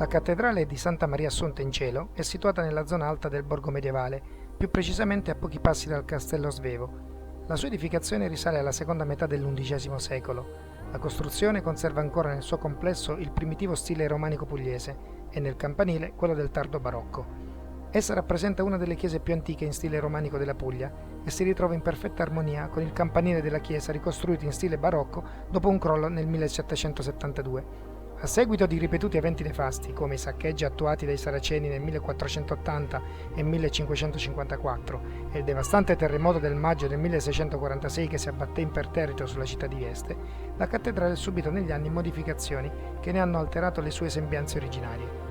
cattedrale di Santa Maria Assunta in Cielo è situata nella zona alta del borgo medievale, più precisamente a pochi passi dal castello Svevo. La sua edificazione risale alla seconda metà dell'undicesimo secolo. La costruzione conserva ancora nel suo complesso il primitivo stile romanico pugliese e nel campanile quello del tardo barocco. Essa rappresenta una delle chiese più antiche in stile romanico della Puglia e si ritrova in perfetta armonia con il campanile della chiesa ricostruito in stile barocco dopo un crollo nel 1772. A seguito di ripetuti eventi nefasti, come i saccheggi attuati dai Saraceni nel 1480 e 1554 e il devastante terremoto del maggio del 1646 che si abbatté imperterrito sulla città di Vieste, la cattedrale ha subito negli anni modificazioni che ne hanno alterato le sue sembianze originarie.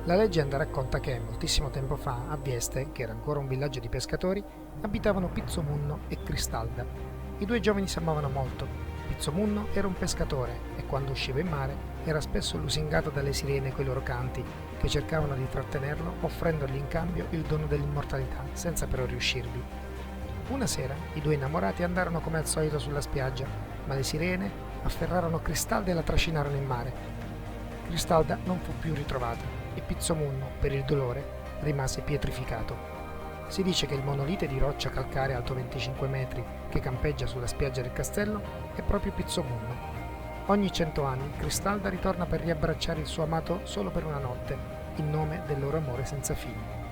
La leggenda racconta che moltissimo tempo fa a Vieste, che era ancora un villaggio di pescatori, abitavano Pizzomunno e Cristalda. I due giovani si amavano molto. Pizzomunno era un pescatore e quando usciva in mare era spesso lusingato dalle sirene coi loro canti, che cercavano di trattenerlo offrendogli in cambio il dono dell'immortalità, senza però riuscirvi. Una sera i due innamorati andarono come al solito sulla spiaggia, ma le sirene afferrarono Cristalda e la trascinarono in mare. Cristalda non fu più ritrovata e Pizzomunno, per il dolore, rimase pietrificato. Si dice che il monolite di roccia calcarea alto 25 metri che campeggia sulla spiaggia del castello è proprio Pizzomunno. Ogni 100 anni Cristalda ritorna per riabbracciare il suo amato solo per una notte, in nome del loro amore senza fine.